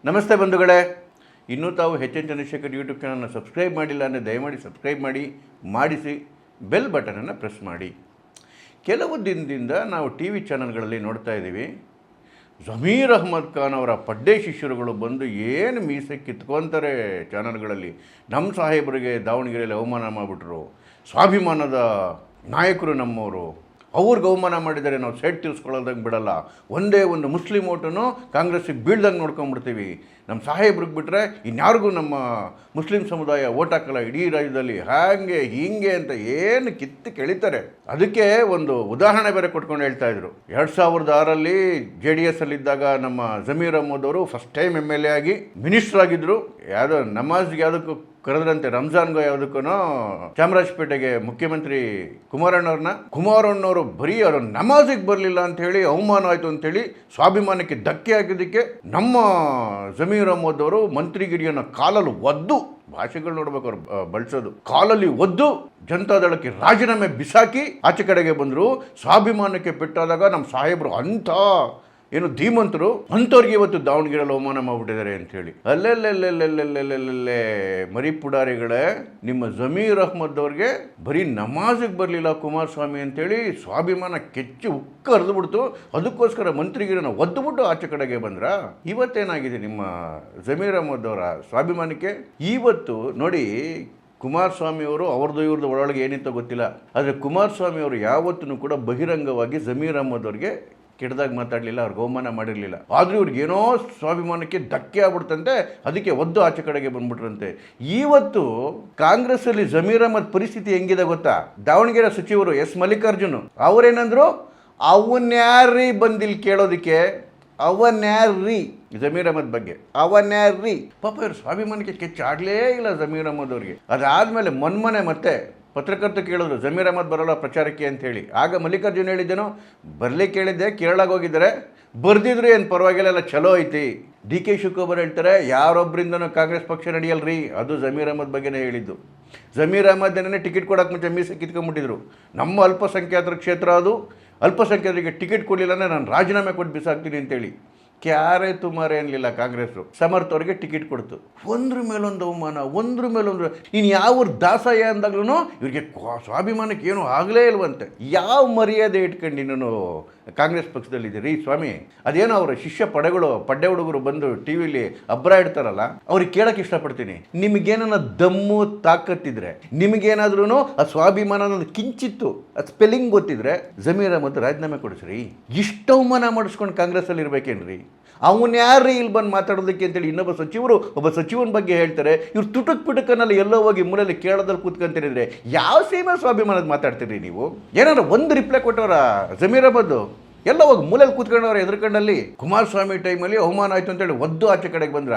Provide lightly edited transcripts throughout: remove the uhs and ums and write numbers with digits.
ನಮಸ್ತೆ ಬಂಧುಗಳೇ, ಇನ್ನೂ ತಾವು ಎಚ್ ಎನ್ ಚಂದ್ರಶೇಖರ್ ಯೂಟ್ಯೂಬ್ ಚಾನಲ್ನ ಸಬ್ಸ್ಕ್ರೈಬ್ ಮಾಡಿಲ್ಲ ಅಂದರೆ ದಯಮಾಡಿ ಸಬ್ಸ್ಕ್ರೈಬ್ ಮಾಡಿಸಿ ಬೆಲ್ ಬಟನನ್ನು ಪ್ರೆಸ್ ಮಾಡಿ. ಕೆಲವು ದಿನದಿಂದ ನಾವು ಟಿ ವಿ ಚಾನಲ್ಗಳಲ್ಲಿ ನೋಡ್ತಾ ಇದ್ದೀವಿ, ಜಮೀರ್ ಅಹ್ಮದ್ ಖಾನ್ ಅವರ ಪಡ್ಡೆ ಶಿಷ್ಯರುಗಳು ಬಂದು ಏನು ಮೀಸೆ ಕಿತ್ಕೊತಾರೆ ಚಾನಲ್ಗಳಲ್ಲಿ. ನಮ್ಮ ಸಾಹೇಬರಿಗೆ ದಾವಣಗೆರೆಯಲ್ಲಿ ಅವಮಾನ ಮಾಡಿಬಿಟ್ರು, ಸ್ವಾಭಿಮಾನದ ನಾಯಕರು ನಮ್ಮವರು, ಅವ್ರಿಗೆ ಅವಮಾನ ಮಾಡಿದರೆ ನಾವು ಸೈಡ್ ತೀರಿಸ್ಕೊಳ್ಳೋದಂಗೆ ಬಿಡಲ್ಲ, ಒಂದೇ ಒಂದು ಮುಸ್ಲಿಂ ಓಟನ್ನು ಕಾಂಗ್ರೆಸ್ಸಿಗೆ ಬೀಳ್ದಂಗೆ ನೋಡ್ಕೊಂಡ್ಬಿಡ್ತೀವಿ, ನಮ್ಮ ಸಾಹೇಬ್ರಿಗೆ ಬಿಟ್ಟರೆ ಇನ್ಯಾರಿಗೂ ನಮ್ಮ ಮುಸ್ಲಿಂ ಸಮುದಾಯ ಓಟ್ ಹಾಕಲ್ಲ ಇಡೀ ರಾಜ್ಯದಲ್ಲಿ, ಹಾಗೆ ಹೀಗೆ ಅಂತ ಏನು ಕಿತ್ತು ಕೆಳಿತಾರೆ. ಅದಕ್ಕೆ ಒಂದು ಉದಾಹರಣೆ ಬೇರೆ ಕೊಟ್ಕೊಂಡು ಹೇಳ್ತಾ ಇದ್ರು. 2006ರಲ್ಲಿ JDS ಅಲ್ಲಿದ್ದಾಗ ನಮ್ಮ ಜಮೀರ್ ಅಹ್ಮದ್ ಅವರು ಫಸ್ಟ್ ಟೈಮ್ MLA ಆಗಿ ಮಿನಿಸ್ಟರ್ ಆಗಿದ್ದರು. ಯಾವುದೋ ನಮಾಜ್ಗೆ ಯಾವುದಕ್ಕೂ ಕರೆದ್ರಂತೆ, ರಂಜಾನ್ಗೋ ಯಾವುದಕ್ಕೂ ಚಾಮರಾಜಪೇಟೆಗೆ ಮುಖ್ಯಮಂತ್ರಿ ಕುಮಾರಣ್ಣವರು ಬರೀ ಅವರು ನಮಾಜಿಗೆ ಬರಲಿಲ್ಲ ಅಂಥೇಳಿ ಅವಮಾನ ಆಯಿತು ಅಂಥೇಳಿ ಸ್ವಾಭಿಮಾನಕ್ಕೆ ಧಕ್ಕೆ ಹಾಕಿದ್ದಕ್ಕೆ ನಮ್ಮ ಜಮೀರ್ ಅಹ್ಮದ್ ಅವರು ಮಂತ್ರಿಗಿರಿಯನ್ನು ಕಾಲಲ್ಲಿ ಒದ್ದು, ಭಾಷೆಗಳು ನೋಡ್ಬೇಕು ಅವ್ರು ಬಳಸೋದು, ಕಾಲಲ್ಲಿ ಒದ್ದು ಜನತಾದಳಕ್ಕೆ ರಾಜೀನಾಮೆ ಬಿಸಾಕಿ ಆಚೆ ಕಡೆಗೆ ಬಂದರು. ಸ್ವಾಭಿಮಾನಕ್ಕೆ ಪೆಟ್ಟಾದಾಗ ನಮ್ಮ ಸಾಹೇಬರು ಅಂಥ ಏನು ಧೀಮಂತರು, ಅಂಥವ್ರಿಗೆ ಇವತ್ತು ದಾವಣಗೆರೆಯಲ್ಲಿ ಅವಮಾನ ಮಾಡಿಬಿಟ್ಟಿದ್ದಾರೆ ಅಂಥೇಳಿ. ಅಲ್ಲೆಲ್ಲೆಲ್ಲೆಲ್ಲೆಲ್ಲೆಲ್ಲೆಲ್ಲೆಲ್ಲೆ ಮರಿ ಪುಡಾರಿಗಳೇ, ನಿಮ್ಮ ಜಮೀರ್ ಅಹ್ಮದ್ ಅವ್ರಿಗೆ ಬರೀ ನಮಾಜಿಗೆ ಬರಲಿಲ್ಲ ಕುಮಾರಸ್ವಾಮಿ ಅಂಥೇಳಿ ಸ್ವಾಭಿಮಾನ ಕೆಚ್ಚು ಉಕ್ಕ ಹರಿದುಬಿಡ್ತು. ಅದಕ್ಕೋಸ್ಕರ ಮಂತ್ರಿಗಿರನ್ನ ಒದ್ದುಬಿಟ್ಟು ಆಚೆ ಕಡೆಗೆ ಬಂದ್ರ. ಇವತ್ತೇನಾಗಿದೆ ನಿಮ್ಮ ಜಮೀರ್ ಅಹ್ಮದ್ ಅವರ ಸ್ವಾಭಿಮಾನಕ್ಕೆ? ಇವತ್ತು ನೋಡಿ, ಕುಮಾರಸ್ವಾಮಿಯವರು ಅವ್ರದ್ದು ಇವ್ರದ್ದು ಒಳಗೆ ಏನಿತ್ತೋ ಗೊತ್ತಿಲ್ಲ, ಆದರೆ ಕುಮಾರಸ್ವಾಮಿಯವರು ಯಾವತ್ತೂ ಕೂಡ ಬಹಿರಂಗವಾಗಿ ಜಮೀರ್ ಅಹ್ಮದ್ ಅವ್ರಿಗೆ ಕೆಟ್ಟದಾಗಿ ಮಾತಾಡಲಿಲ್ಲ, ಅವ್ರಿಗೆ ಅವಮಾನ ಮಾಡಿರಲಿಲ್ಲ. ಆದರೂ ಇವ್ರಿಗೆ ಏನೋ ಸ್ವಾಭಿಮಾನಕ್ಕೆ ಧಕ್ಕೆ ಆಗ್ಬಿಡ್ತಂತೆ, ಅದಕ್ಕೆ ಒದ್ದು ಆಚೆ ಕಡೆಗೆ ಬಂದ್ಬಿಟ್ರಂತೆ. ಇವತ್ತು ಕಾಂಗ್ರೆಸ್ಸಲ್ಲಿ ಜಮೀರ್ ಅಹ್ಮದ್ ಪರಿಸ್ಥಿತಿ ಹೆಂಗಿದೆ ಗೊತ್ತಾ? ದಾವಣಗೆರೆ ಸಚಿವರು ಎಸ್ ಮಲ್ಲಿಕಾರ್ಜುನ್ ಅವರೇನಂದ್ರು, ಅವನ್ಯಾರ್ರೀ ಬಂದಿಲ್ಲಿ ಕೇಳೋದಕ್ಕೆ, ಅವನ್ಯಾರ್ರೀ ಜಮೀರ್ ಅಹ್ಮದ್ ಬಗ್ಗೆ, ಅವನ್ಯಾರ್ರೀ. ಪಾಪ ಇವ್ರು ಸ್ವಾಭಿಮಾನಕ್ಕೆ ಕೆಚ್ಚಾಡಲೇ ಇಲ್ಲ ಜಮೀರ್ ಅಹ್ಮದ್ ಅವ್ರಿಗೆ. ಅದಾದಮೇಲೆ ಮೊನ್ನೆ ಮತ್ತೆ ಪತ್ರಕರ್ತರು ಕೇಳಿದ್ರು, ಜಮೀರ್ ಅಹ್ಮದ್ ಬರೋಲ್ಲ ಪ್ರಚಾರಕ್ಕೆ ಅಂತ ಹೇಳಿ. ಆಗ ಮಲ್ಲಿಕಾರ್ಜುನ್ ಹೇಳಿದ್ದೇನೋ, ಬರಲಿಕ್ಕೆ ಕೇಳಿದ್ದೆ, ಕೇರಳಕ್ಕೆ ಹೋಗಿದ್ದಾರೆ, ಬರ್ದಿದ್ರು ಏನು ಪರವಾಗಿಲ್ಲ, ಚಲೋ ಐತಿ. DK ಶಿವಕುಮಾರ್ ಹೇಳ್ತಾರೆ, ಯಾರೊಬ್ಬರಿಂದನೂ ಕಾಂಗ್ರೆಸ್ ಪಕ್ಷ ನಡೆಯಲ್ರಿ, ಅದು ಜಮೀರ್ ಅಹ್ಮದ್ ಬಗ್ಗೆನೇ ಹೇಳಿದ್ದು. ಜಮೀರ್ ಅಹ್ಮದ್ನೇ ಟಿಕೆಟ್ ಕೊಡೋಕೆ ಮುಂಚೆ ಮೀಸೆ ಕಿತ್ಕೊಂಡ್ಬಿಟ್ಟಿದ್ರು. ನಮ್ಮ ಅಲ್ಪಸಂಖ್ಯಾತರ ಕ್ಷೇತ್ರ ಅದು, ಅಲ್ಪಸಂಖ್ಯಾತರಿಗೆ ಟಿಕೆಟ್ ಕೊಡಲಿಲ್ಲ ಅಂದರೆ ನಾನು ರಾಜೀನಾಮೆ ಕೊಟ್ಟು ಬಿಸಾಕ್ತೀನಿ ಅಂತೇಳಿ. ಕ್ಯಾರೇ ತುಮಾರೇ ಅನ್ನಲಿಲ್ಲ ಕಾಂಗ್ರೆಸ್ಸು. ಸಮರ್ಥ ಅವರಿಗೆ ಟಿಕೆಟ್ ಕೊಡ್ತು. ಒಂದ್ರ ಮೇಲೊಂದು ಅವಮಾನ, ಒಂದ್ರ ಮೇಲೊಂದು. ನೀನು ಯಾವ ದಾಸಯ್ಯ ಅಂದಾಗ್ಲೂ ಇವ್ರಿಗೆ ಸ್ವಾಭಿಮಾನಕ್ಕೆ ಏನೂ ಆಗಲೇ ಇಲ್ವಂತೆ. ಯಾವ ಮರ್ಯಾದೆ ಇಟ್ಕೊಂಡು ನೀನು ಕಾಂಗ್ರೆಸ್ ಪಕ್ಷದಲ್ಲಿದ್ದೀರಿ ಸ್ವಾಮಿ? ಅದೇನೋ ಅವರ ಶಿಷ್ಯ ಪಡ್ಡೆ ಹುಡುಗರು ಬಂದು ಟಿ ವಿಲಿ ಅಬ್ರ ಇಡ್ತಾರಲ್ಲ, ಅವ್ರಿಗೆ ಕೇಳೋಕ್ಕೆ ಇಷ್ಟಪಡ್ತೀನಿ, ನಿಮಗೇನ ದಮ್ಮು ತಾಕತ್ತಿದ್ರೆ, ನಿಮಗೇನಾದ್ರೂ ಆ ಸ್ವಾಭಿಮಾನ ಅನ್ನೋದು ಕಿಂಚಿತ್ತು ಅದು ಸ್ಪೆಲ್ಲಿಂಗ್ ಗೊತ್ತಿದ್ರೆ ಜಮೀರ್ ಅಹ್ಮದ್ ರಾಜೀನಾಮೆ ಕೊಡಿಸ್ರಿ. ಇಷ್ಟು ಅವಮಾನ ಮಾಡಿಸ್ಕೊಂಡು ಕಾಂಗ್ರೆಸ್ಸಲ್ಲಿ ಇರ್ಬೇಕೇನ್ರಿ? ಅವನು ಯಾರು ಇಲ್ಲಿ ಬಂದು ಮಾತಾಡೋದಕ್ಕೆ ಅಂತೇಳಿ ಒಬ್ಬ ಸಚಿವನ ಬಗ್ಗೆ ಹೇಳ್ತಾರೆ. ಇವ್ರು ತುಟುಕನಲ್ಲಿ ಎಲ್ಲೋ ಹೋಗಿ ಮೂಲೆಯಲ್ಲಿ ಕೇಳೋದಲ್ಲಿ ಕೂತ್ಕೊಂತಿರಿದ್ರೆ ಯಾವ ಸೀಮೆ ಸ್ವಾಭಿಮಾನದ ಮಾತಾಡ್ತೀರಿ ನೀವು? ಏನಾದ್ರು ಒಂದು ರಿಪ್ಲೈ ಕೊಟ್ಟವರ ಜಮೀರ್ ಅಹ್ಮದ್? ಎಲ್ಲ ಹೋಗಿ ಮೂಲೆಯಲ್ಲಿ ಕೂತ್ಕೊಂಡವ್ರ ಎದುರುಕಂಡಲ್ಲಿ. ಕುಮಾರಸ್ವಾಮಿ ಟೈಮಲ್ಲಿ ಅವಮಾನ ಆಯಿತು ಅಂತೇಳಿ ಒದ್ದು ಆಚೆ ಕಡೆಗೆ ಬಂದ್ರ.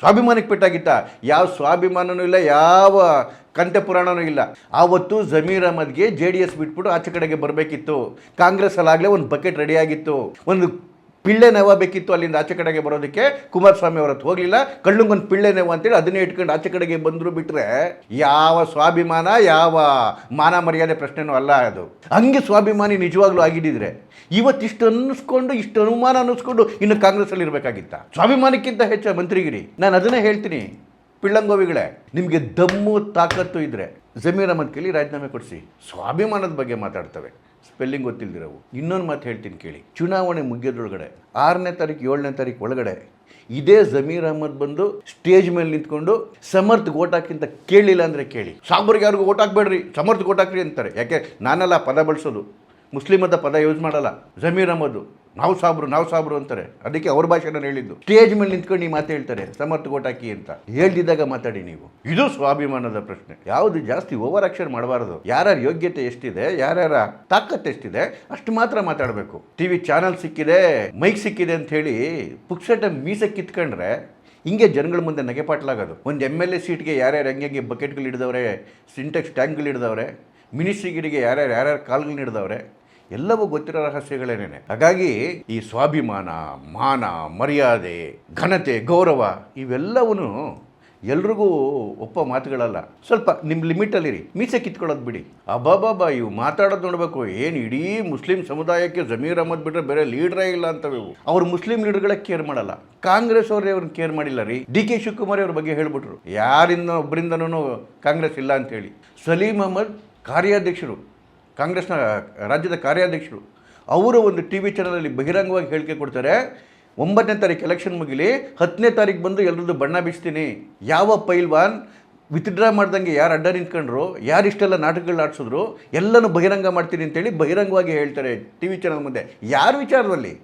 ಸ್ವಾಭಿಮಾನಕ್ಕೆ ಪೆಟ್ಟಾಗಿತ್ತ? ಯಾವ ಸ್ವಾಭಿಮಾನನೂ ಇಲ್ಲ, ಯಾವ ಕಂತೆ ಪುರಾಣನೂ ಇಲ್ಲ. ಆವತ್ತು ಜಮೀರ್ ಅಹ್ಮದ್ಗೆ JDS ಬಿಟ್ಬಿಟ್ಟು ಆಚೆ ಕಡೆಗೆ ಬರಬೇಕಿತ್ತು. ಕಾಂಗ್ರೆಸ್ಸಲ್ಲಾಗಲೇ ಒಂದು ಬಕೆಟ್ ರೆಡಿಯಾಗಿತ್ತು, ಒಂದು ಪಿಳ್ಳೆ ನೆವ ಬೇಕಿತ್ತು ಅಲ್ಲಿಂದ ಆಚೆ ಕಡೆಗೆ ಬರೋದಕ್ಕೆ. ಕುಮಾರಸ್ವಾಮಿ ಅವರತ್ತು ಹೋಗಲಿಲ್ಲ, ಕಳ್ಳಂಗೊಂದು ಪಿಳ್ಳೆ ನೆವ ಅಂತೇಳಿ ಅದನ್ನೇ ಇಟ್ಕೊಂಡು ಆಚೆ ಕಡೆಗೆ ಬಂದರು. ಬಿಟ್ಟರೆ ಯಾವ ಸ್ವಾಭಿಮಾನ, ಯಾವ ಮಾನ ಮರ್ಯಾದೆ ಪ್ರಶ್ನೆನೂ ಅಲ್ಲ ಅದು. ಹಂಗೆ ಸ್ವಾಭಿಮಾನಿ ನಿಜವಾಗ್ಲೂ ಆಗಿದ್ದಿದ್ರೆ ಇವತ್ತಿಷ್ಟು ಇಷ್ಟು ಅನುಮಾನ ಅನ್ನಿಸ್ಕೊಂಡು ಇನ್ನು ಕಾಂಗ್ರೆಸ್ಸಲ್ಲಿ ಇರಬೇಕಾಗಿತ್ತ? ಸ್ವಾಭಿಮಾನಕ್ಕಿಂತ ಹೆಚ್ಚು ಮಂತ್ರಿಗಿರಿ. ನಾನು ಅದನ್ನೇ ಹೇಳ್ತೀನಿ, ಪಿಳ್ಳಂಗೋವಿಗಳೇ, ನಿಮಗೆ ದಮ್ಮು ತಾಕತ್ತು ಇದ್ದರೆ ಜಮೀರ್ ಅಹ್ಮದ್ ಕೇಳಿ ರಾಜೀನಾಮೆ ಕೊಡಿಸಿ. ಸ್ವಾಭಿಮಾನದ ಬಗ್ಗೆ ಮಾತಾಡ್ತವೆ, ಸ್ಪೆಲ್ಲಿಂಗ್ ಗೊತ್ತಿಲ್ದಿರವು. ಇನ್ನೊಂದು ಮಾತು ಹೇಳ್ತೀನಿ ಕೇಳಿ. ಚುನಾವಣೆ ಮುಗಿಯೋದ್ರೊಳಗಡೆ 6ನೇ ತಾರೀಕು 7ನೇ ತಾರೀಕು ಒಳಗಡೆ ಇದೇ ಜಮೀರ್ ಅಹ್ಮದ್ ಬಂದು ಸ್ಟೇಜ್ ಮೇಲೆ ನಿಂತ್ಕೊಂಡು ಸಮರ್ಥ್ ಓಟ್ ಹಾಕಿಂತ ಕೇಳಲಿಲ್ಲ ಅಂದರೆ ಕೇಳಿ, ಸಾಬ್ರಿಗೆ ಯಾರಿಗೂ ಓಟ್ ಹಾಕ್ಬೇಡ್ರಿ, ಸಮರ್ಥ್ ಓಟ್ ಹಾಕ್ರಿ ಅಂತಾರೆ. ಯಾಕೆ? ನಾನೆಲ್ಲ ಪದ ಬಳಸೋದು, ಮುಸ್ಲಿಮದ ಪದ ಯೂಸ್ ಮಾಡಲ್ಲ. ಜಮೀರ್ ಅಹ್ಮದ್ ನಾವು ಸಾಬ್ರು ಅಂತಾರೆ, ಅದಕ್ಕೆ ಅವ್ರ ಭಾಷೆ ನಾನು ಹೇಳಿದ್ದು. ಸ್ಟೇಜ್ ಮೇಲೆ ನಿಂತ್ಕೊಂಡು ಈ ಮಾತು ಹೇಳ್ತಾರೆ, ಸಮರ್ಥ ಓಟ್ ಹಾಕಿ ಅಂತ. ಹೇಳ್ದಿದ್ದಾಗ ಮಾತಾಡಿ ನೀವು. ಇದು ಸ್ವಾಭಿಮಾನದ ಪ್ರಶ್ನೆ. ಯಾವುದು ಜಾಸ್ತಿ ಓವರ್ ಆಕ್ಷನ್ ಮಾಡಬಾರ್ದು. ಯಾರ್ಯಾರ ಯೋಗ್ಯತೆ ಎಷ್ಟಿದೆ, ಯಾರ್ಯಾರ ತಾಕತ್ತು ಎಷ್ಟಿದೆ ಅಷ್ಟು ಮಾತ್ರ ಮಾತಾಡಬೇಕು. TV ಚಾನಲ್ ಸಿಕ್ಕಿದೆ, ಮೈಕ್ ಸಿಕ್ಕಿದೆ ಅಂತ ಹೇಳಿ ಪುಕ್ಸಟ ಮೀಸೆ ಕಿತ್ಕೊಂಡ್ರೆ ಹಿಂಗೆ ಜನಗಳ ಮುಂದೆ ನಗೆಪಾಟ್ಲಾಗೋದು. ಒಂದು MLA ಸೀಟ್ಗೆ ಯಾರ್ಯಾರು ಹೆಂಗೆ ಬಕೆಟ್ಗಳು ಹಿಡಿದವ್ರೆ, ಸಿಂಟೆಕ್ಸ್ ಟ್ಯಾಂಕ್ಗಳು ಹಿಡಿದವ್ರೆ, ಮಿನಿಸ್ಟ್ರಿಗಿರಿಗೆ ಯಾರ್ಯಾರು ಕಾಲ್ಗಳು ಹಿಡಿದವ್ರೆ, ಎಲ್ಲವೂ ಗೊತ್ತಿರೋ ರಹಸ್ಯಗಳೇನೇನೆ. ಹಾಗಾಗಿ ಈ ಸ್ವಾಭಿಮಾನ, ಮಾನ, ಮರ್ಯಾದೆ, ಘನತೆ, ಗೌರವ ಇವೆಲ್ಲವೂ ಎಲ್ರಿಗೂ ಒಪ್ಪ ಮಾತುಗಳಲ್ಲ. ಸ್ವಲ್ಪ ನಿಮ್ಮ ಲಿಮಿಟಲ್ಲಿರಿ. ಮೀಸೆ ಕಿತ್ಕೊಳ್ಳೋದು ಬಿಡಿ. ಅಬ್ಬಾಬಾಬಾ ಇವು ಮಾತಾಡೋದು ನೋಡಬೇಕು. ಏನು ಇಡೀ ಮುಸ್ಲಿಂ ಸಮುದಾಯಕ್ಕೆ ಜಮೀರ್ ಅಹಮದ್ ಬಿಟ್ಟರೆ ಬೇರೆ ಲೀಡ್ರೇ ಇಲ್ಲ ಅಂತವೆ. ಅವ್ರು ಮುಸ್ಲಿಂ ಲೀಡರ್ಗಳೇ ಕೇರ್ ಮಾಡಲ್ಲ. ಕಾಂಗ್ರೆಸ್ ಅವರೇ ಅವ್ರನ್ನ ಕೇರ್ ಮಾಡಿಲ್ಲ ರೀ. ಡಿ ಕೆ ಶಿವಕುಮಾರ್ ಅವ್ರ ಬಗ್ಗೆ ಹೇಳ್ಬಿಟ್ರು, ಯಾರಿಂದ ಒಬ್ಬರಿಂದನೂ ಕಾಂಗ್ರೆಸ್ ಇಲ್ಲ ಅಂತೇಳಿ. ಸಲೀಂ ಅಹಮದ್ ಕಾರ್ಯಾಧ್ಯಕ್ಷರು, ಕಾಂಗ್ರೆಸ್ನ ರಾಜ್ಯದ ಕಾರ್ಯಾಧ್ಯಕ್ಷರು, ಅವರು ಒಂದು ಟಿ ವಿ ಚಾನಲಲ್ಲಿ ಬಹಿರಂಗವಾಗಿ ಹೇಳಿಕೆ ಕೊಡ್ತಾರೆ, 9ನೇ ತಾರೀಕು ಎಲೆಕ್ಷನ್ ಮುಗಿಲಿ, 10ನೇ ತಾರೀಕು ಬಂದು ಎಲ್ಲರದ್ದು ಬಣ್ಣ ಬೀಸ್ತೀನಿ. ಯಾವ ಪೈಲ್ವಾನ್ ವಿತ್ಡ್ರಾ ಮಾಡ್ದಂಗೆ ಯಾರು ಅಡ್ಡ ನಿಂತ್ಕೊಂಡ್ರು, ಯಾರು ಇಷ್ಟೆಲ್ಲ ನಾಟಕಗಳನ್ನ ಆಡಿಸಿದ್ರು ಎಲ್ಲನೂ ಬಹಿರಂಗ ಮಾಡ್ತೀನಿ ಅಂತೇಳಿ ಬಹಿರಂಗವಾಗಿ ಹೇಳ್ತಾರೆ ಟಿ ವಿ ಚಾನಲ್ ಮುಂದೆ. ಯಾರ ವಿಚಾರದಲ್ಲಿ?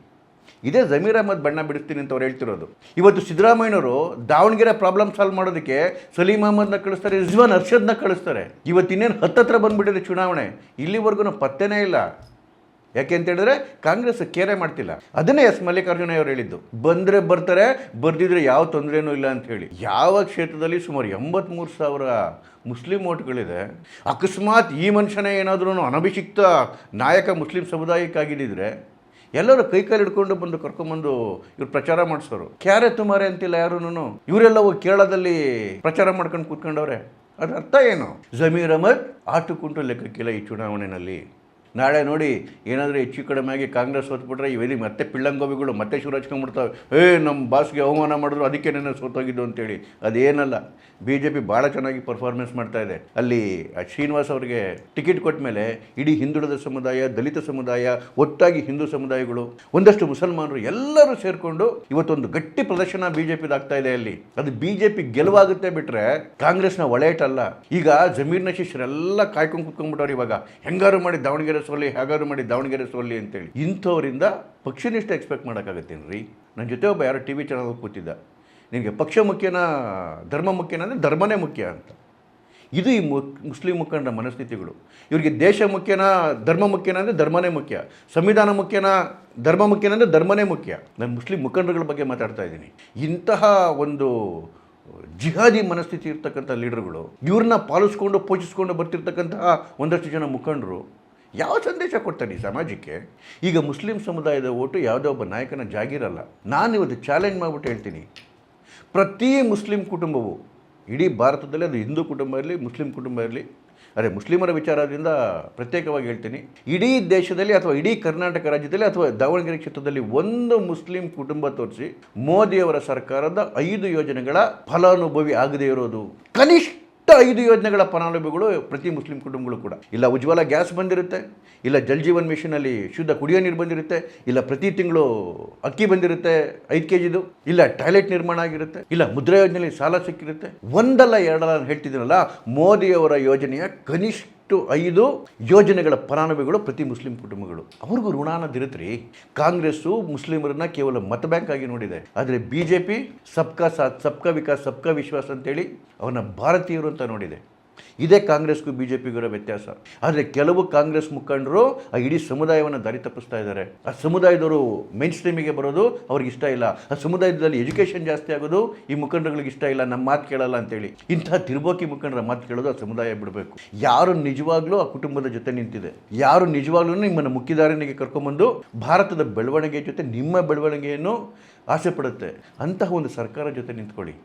ಇದೇ ಜಮೀರ್ ಅಹಮದ್ ಬಣ್ಣ ಬಿಡಿಸ್ತೀನಿ ಅಂತ ಅವ್ರು ಹೇಳ್ತಿರೋದು. ಇವತ್ತು ಸಿದ್ದರಾಮಯ್ಯನವರು ದಾವಣಗೆರೆ ಪ್ರಾಬ್ಲಮ್ ಸಾಲ್ವ್ ಮಾಡೋದಕ್ಕೆ ಸಲೀಂ ಅಹಮದ್ನ ಕಳಿಸ್ತಾರೆ, ರಿಜ್ವಾನ್ ಅರ್ಷದ್ನ ಕಳಿಸ್ತಾರೆ. ಇವತ್ತು ಇನ್ನೇನು ಹತ್ತತ್ರ ಬಂದುಬಿಟ್ಟಿದೆ ಚುನಾವಣೆ, ಇಲ್ಲಿವರೆಗೂ ಪತ್ತೆನೇ ಇಲ್ಲ. ಯಾಕೆ ಅಂತ ಹೇಳಿದ್ರೆ ಕಾಂಗ್ರೆಸ್ ಕೇರೆ ಮಾಡ್ತಿಲ್ಲ. ಅದನ್ನೇ ಎಸ್ ಮಲ್ಲಿಕಾರ್ಜುನ ಅವರು ಹೇಳಿದ್ದು, ಬಂದರೆ ಬರ್ತಾರೆ, ಬರ್ದಿದ್ರೆ ಯಾವ ತೊಂದರೆನೂ ಇಲ್ಲ ಅಂತ ಹೇಳಿ. ಯಾವ ಕ್ಷೇತ್ರದಲ್ಲಿ ಸುಮಾರು 83,000 ಮುಸ್ಲಿಂ ಓಟ್ಗಳಿದೆ. ಅಕಸ್ಮಾತ್ ಈ ಮನುಷ್ಯನೇ ಏನಾದ್ರೂ ಅನಭಿಷಿಕ್ತ ನಾಯಕ ಮುಸ್ಲಿಂ ಸಮುದಾಯಕ್ಕಾಗಿದ್ದಿದ್ರೆ ಎಲ್ಲರೂ ಕೈಕಾಲು ಹಿಡ್ಕೊಂಡು ಬಂದು ಕರ್ಕೊಂಬಂದು ಇವ್ರು ಪ್ರಚಾರ ಮಾಡಿಸೋರು. ಕ್ಯಾರೆ ತುಮಾರೆ ಅಂತಿಲ್ಲ ಯಾರೂ. ಇವರೆಲ್ಲ ಹೋಗಿ ಕೇರಳದಲ್ಲಿ ಪ್ರಚಾರ ಮಾಡ್ಕೊಂಡು ಕೂತ್ಕೊಂಡವ್ರೆ. ಅದ್ರ ಅರ್ಥ ಏನು? ಜಮೀರ್ ಅಹಮದ್ ಆಟುಕುಂಟು ಲೆಕ್ಕಕ್ಕಿಲ್ಲ ಈ ಚುನಾವಣೆಯಲ್ಲಿ. ನಾಳೆ ನೋಡಿ ಏನಾದರೂ ಹೆಚ್ಚು ಕಡಿಮೆ ಆಗಿ ಕಾಂಗ್ರೆಸ್ ಹೊತ್ಬಿಟ್ರೆ ಇವೆಲ್ಲಿ ಮತ್ತೆ ಪಿಳ್ಳಂಗೋವಿಗಳು ಮತ್ತೆ ಶುರು ಹಚ್ಕೊಂಡ್ಬಿಡ್ತಾವೆ. ನಮ್ಮ ಬಾಸ್ಗೆ ಅವಮಾನ ಮಾಡಿದ್ರು ಅದಕ್ಕೆ ನನ್ನ ಸೋತೋಗಿದ್ದು ಅಂತೇಳಿ. ಅದೇನಲ್ಲ, ಬಿ ಜೆ ಪಿ ಭಾಳ ಚೆನ್ನಾಗಿ ಪರ್ಫಾರ್ಮೆನ್ಸ್ ಮಾಡ್ತಾ ಇದೆ. ಅಲ್ಲಿ ಶ್ರೀನಿವಾಸ್ ಅವರಿಗೆ ಟಿಕೆಟ್ ಕೊಟ್ಟ ಮೇಲೆ ಇಡೀ ಹಿಂದುಳಿದ ಸಮುದಾಯ, ದಲಿತ ಸಮುದಾಯ, ಒಟ್ಟಾಗಿ ಹಿಂದೂ ಸಮುದಾಯಗಳು, ಒಂದಷ್ಟು ಮುಸಲ್ಮಾನರು ಎಲ್ಲರೂ ಸೇರಿಕೊಂಡು ಇವತ್ತೊಂದು ಗಟ್ಟಿ ಪ್ರದರ್ಶನ ಬಿ ಜೆ ಪಿದು ಆಗ್ತಾ ಇದೆ. ಅಲ್ಲಿ ಅದು ಬಿ ಜೆ ಪಿ ಗೆಲುವಾಗುತ್ತೆ ಬಿಟ್ಟರೆ ಕಾಂಗ್ರೆಸ್ನ ಒಳೆಯಟಲ್ಲ. ಈಗ ಜಮೀರ್ನ ಶಿಷ್ಯರೆಲ್ಲ ಕಾಯ್ಕೊಂಡು ಕುತ್ಕೊಂಡ್ಬಿಟ್ಟವ್ರು. ಇವಾಗ ಹೆಂಗಾರು ಮಾಡಿ ದಾವಣಗೆರೆ ಸೋಲಿ, ಹೇಗಾರು ಮಾಡಿ ದಾವಣಗೆರೆ ಸೋಲಿ ಅಂತೇಳಿ. ಇಂಥವರಿಂದ ಪಕ್ಷನಿಷ್ಠ ಎಕ್ಸ್ಪೆಕ್ಟ್ ಮಾಡೋಕ್ಕಾಗತ್ತೇನ್ರಿ? ನನ್ನ ಜೊತೆ ಒಬ್ಬ ಯಾರೋ ಟಿ ವಿ ಚಾನಲ್ ಕೂತಿದ್ದ, ನಿನಗೆ ಪಕ್ಷ ಮುಖ್ಯನಾ ಧರ್ಮ ಮುಖ್ಯನಾ ಅಂದರೆ ಧರ್ಮನೇ ಮುಖ್ಯ ಅಂತ. ಇದು ಈ ಮುಸ್ಲಿಂ ಮುಖಂಡರ ಮನಸ್ಥಿತಿಗಳು. ಇವರಿಗೆ ದೇಶ ಮುಖ್ಯನಾ ಧರ್ಮ ಮುಖ್ಯನಾ ಅಂದರೆ ಧರ್ಮನೇ ಮುಖ್ಯ, ಸಂವಿಧಾನ ಮುಖ್ಯನಾ ಧರ್ಮ ಮುಖ್ಯನಾ ಅಂದರೆ ಧರ್ಮನೇ ಮುಖ್ಯ. ನಾನು ಮುಸ್ಲಿಂ ಮುಖಂಡರುಗಳ ಬಗ್ಗೆ ಮಾತಾಡ್ತಾ ಇದ್ದೀನಿ. ಇಂತಹ ಒಂದು ಜಿಹಾದಿ ಮನಸ್ಥಿತಿ ಇರ್ತಕ್ಕಂಥ ಲೀಡರ್ಗಳು, ಇವ್ರನ್ನ ಪಾಲಿಸ್ಕೊಂಡು ಪೋಷಿಸ್ಕೊಂಡು ಬರ್ತಿರ್ತಕ್ಕಂತಹ ಒಂದಷ್ಟು ಜನ ಮುಖಂಡರು ಯಾವ ಸಂದೇಶ ಕೊಡ್ತಾರೆ ಈ ಸಮಾಜಕ್ಕೆ? ಈಗ ಮುಸ್ಲಿಂ ಸಮುದಾಯದ ಓಟು ಯಾವುದೋ ಒಬ್ಬ ನಾಯಕನ ಜಾಗೀರಲ್ಲ. ನಾನು ಇವತ್ತು ಚಾಲೆಂಜ್ ಮಾಡಿಬಿಟ್ಟು ಹೇಳ್ತೀನಿ, ಪ್ರತಿ ಮುಸ್ಲಿಂ ಕುಟುಂಬವು ಇಡೀ ಭಾರತದಲ್ಲಿ, ಅದು ಹಿಂದೂ ಕುಟುಂಬ ಇರಲಿ, ಮುಸ್ಲಿಂ ಕುಟುಂಬ ಇರಲಿ, ಅದೇ ಮುಸ್ಲಿಮರ ವಿಚಾರದಿಂದ ಪ್ರತ್ಯೇಕವಾಗಿ ಹೇಳ್ತೀನಿ, ಇಡೀ ದೇಶದಲ್ಲಿ ಅಥವಾ ಇಡೀ ಕರ್ನಾಟಕ ರಾಜ್ಯದಲ್ಲಿ ಅಥವಾ ದಾವಣಗೆರೆ ಕ್ಷೇತ್ರದಲ್ಲಿ ಒಂದು ಮುಸ್ಲಿಂ ಕುಟುಂಬ ತೋರಿಸಿ ಮೋದಿಯವರ ಸರ್ಕಾರದ 5 ಯೋಜನೆಗಳ ಫಲಾನುಭವಿ ಆಗದೇ ಇರೋದು. ಕನಿಷ್ಠ 5 ಯೋಜನೆಗಳ ಫಲಾನುಭವಿಗಳು ಪ್ರತಿ ಮುಸ್ಲಿಂ ಕುಟುಂಬಗಳು ಕೂಡ. ಇಲ್ಲ ಉಜ್ವಲ ಗ್ಯಾಸ್ ಬಂದಿರುತ್ತೆ, ಇಲ್ಲ ಜಲ್ ಜೀವನ್ ಮಿಷನಲ್ಲಿ ಶುದ್ಧ ಕುಡಿಯೋ ನೀರು ಬಂದಿರುತ್ತೆ, ಇಲ್ಲ ಪ್ರತಿ ತಿಂಗಳು ಅಕ್ಕಿ ಬಂದಿರುತ್ತೆ 5 kgದು, ಇಲ್ಲ ಟಾಯ್ಲೆಟ್ ನಿರ್ಮಾಣ ಆಗಿರುತ್ತೆ, ಇಲ್ಲ ಮುದ್ರಾ ಯೋಜನೆಯಲ್ಲಿ ಸಾಲ ಸಿಕ್ಕಿರುತ್ತೆ. ಒಂದಲ್ಲ ಎರಡಲ್ಲ ನಾನು ಹೇಳ್ತಿದ್ದೀನಲ್ಲ, ಮೋದಿಯವರ ಯೋಜನೆಯ ಕನಿಷ್ಠ 5 ಯೋಜನೆಗಳ ಫಲಾನುಭವಿಗಳು ಪ್ರತಿ ಮುಸ್ಲಿಂ ಕುಟುಂಬಗಳು. ಅವ್ರಿಗೂ ಋಣಾನದಿರುತ್ತೀ. ಕಾಂಗ್ರೆಸ್ಸು ಮುಸ್ಲಿಮರನ್ನ ಕೇವಲ ಮತ ಬ್ಯಾಂಕ್ ಆಗಿ ನೋಡಿದೆ. ಆದರೆ ಬಿ ಜೆ ಪಿ ಸಬ್ಕಾ ಸಾಥ್, ಸಬ್ಕಾ ವಿಕಾಸ್, ಸಬ್ಕಾ ವಿಶ್ವಾಸ್ ಅಂತೇಳಿ ಅವನ್ನ ಭಾರತೀಯರು ಅಂತ ನೋಡಿದೆ. ಇದೇ ಕಾಂಗ್ರೆಸ್ಗೂ ಬಿ ಜೆ ಪಿಗಿರೋ ವ್ಯತ್ಯಾಸ. ಆದರೆ ಕೆಲವು ಕಾಂಗ್ರೆಸ್ ಮುಖಂಡರು ಆ ಇಡೀ ಸಮುದಾಯವನ್ನು ದಾರಿ ತಪ್ಪಿಸ್ತಾ ಇದ್ದಾರೆ. ಆ ಸಮುದಾಯದವರು ಮೇನ್ ಸ್ಟ್ರೀಮಿಗೆ ಬರೋದು ಅವ್ರಿಗೆ ಇಷ್ಟ ಇಲ್ಲ. ಆ ಸಮುದಾಯದಲ್ಲಿ ಎಜುಕೇಷನ್ ಜಾಸ್ತಿ ಆಗೋದು ಈ ಮುಖಂಡರುಗಳಿಗೆ ಇಷ್ಟ ಇಲ್ಲ, ನಮ್ಮ ಮಾತು ಕೇಳಲ್ಲ ಅಂತೇಳಿ. ಇಂತಹ ತಿರುಬೋಕಿ ಮುಖಂಡರ ಮಾತು ಕೇಳೋದು ಆ ಸಮುದಾಯ ಬಿಡಬೇಕು. ಯಾರು ನಿಜವಾಗ್ಲೂ ಆ ಕುಟುಂಬದ ಜೊತೆ ನಿಂತಿದೆ, ಯಾರು ನಿಜವಾಗ್ಲೂ ನಿಮ್ಮನ್ನು ಮುಖ್ಯಧಾರಣಿಗೆ ಕರ್ಕೊಂಬಂದು ಭಾರತದ ಬೆಳವಣಿಗೆ ಜೊತೆ ನಿಮ್ಮ ಬೆಳವಣಿಗೆಯನ್ನು ಆಸೆ ಪಡುತ್ತೆ, ಅಂತಹ ಒಂದು ಸರ್ಕಾರ ಜೊತೆ ನಿಂತ್ಕೊಳ್ಳಿ,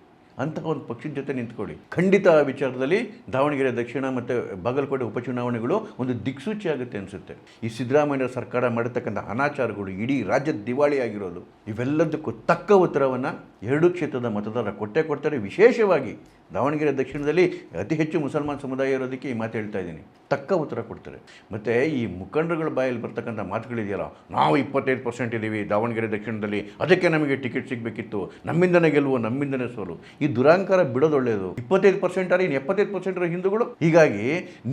ಅಂತಹ ಒಂದು ಪಕ್ಷದ ಜೊತೆ ನಿಂತ್ಕೊಳ್ಳಿ. ಖಂಡಿತ ಆ ವಿಚಾರದಲ್ಲಿ ದಾವಣಗೆರೆ ದಕ್ಷಿಣ ಮತ್ತು ಬಾಗಲಕೋಟೆ ಉಪಚುನಾವಣೆಗಳು ಒಂದು ದಿಕ್ಸೂಚಿ ಆಗುತ್ತೆ ಅನಿಸುತ್ತೆ. ಈ ಸಿದ್ದರಾಮಯ್ಯ ಸರ್ಕಾರ ಮಾಡಿರ್ತಕ್ಕಂಥ ಅನಾಚಾರಗಳು, ಇಡೀ ರಾಜ್ಯದ ದಿವಾಳಿ ಆಗಿರೋದು, ಇವೆಲ್ಲದಕ್ಕೂ ತಕ್ಕ ಉತ್ತರವನ್ನು 2 ಕ್ಷೇತ್ರದ ಮತದಾರ ಕೊಡ್ತಾರೆ. ವಿಶೇಷವಾಗಿ ದಾವಣಗೆರೆ ದಕ್ಷಿಣದಲ್ಲಿ ಅತಿ ಹೆಚ್ಚು ಮುಸಲ್ಮಾನ್ ಸಮುದಾಯ ಇರೋದಕ್ಕೆ ಈ ಮಾತು ಹೇಳ್ತಾ ಇದ್ದೀನಿ. ತಕ್ಕ ಉತ್ತರ ಕೊಡ್ತಾರೆ. ಮತ್ತು ಈ ಮುಖಂಡರುಗಳ ಬಾಯಲ್ಲಿ ಬರ್ತಕ್ಕಂಥ ಮಾತುಗಳಿದೆಯಲ್ಲ, ನಾವು 25% ಇದ್ದೀವಿ ದಾವಣಗೆರೆ ದಕ್ಷಿಣದಲ್ಲಿ, ಅದಕ್ಕೆ ನಮಗೆ ಟಿಕೆಟ್ ಸಿಗಬೇಕಿತ್ತು, ನಮ್ಮಿಂದನೇ ಗೆಲುವು, ನಮ್ಮಿಂದನೇ ಸೋಲು, ಈ ದುರಾಂಕಾರ ಬಿಡೋದು ಒಳ್ಳೆಯದು. 25% ಇನ್ನು 75% ಹಿಂದೂಗಳು. ಹೀಗಾಗಿ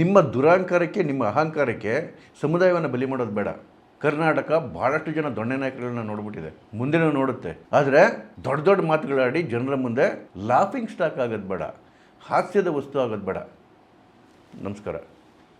ನಿಮ್ಮ ದುರಾಂಕಾರಕ್ಕೆ, ನಿಮ್ಮ ಅಹಂಕಾರಕ್ಕೆ ಸಮುದಾಯವನ್ನು ಬಲಿ ಮಾಡೋದು ಬೇಡ. ಕರ್ನಾಟಕ ಭಾಳಷ್ಟು ಜನ ದೊಣ್ಣೆ ನಾಯಕಗಳನ್ನ ನೋಡ್ಬಿಟ್ಟಿದೆ, ಮುಂದೆನೂ ನೋಡುತ್ತೆ. ಆದರೆ ದೊಡ್ಡ ದೊಡ್ಡ ಮಾತುಗಳಾಡಿ ಜನರ ಮುಂದೆ ಲಾಫಿಂಗ್ ಸ್ಟಾಕ್ ಆಗೋದು ಬೇಡ, ಹಾಸ್ಯದ ವಸ್ತು ಆಗೋದು ಬೇಡ. ನಮಸ್ಕಾರ.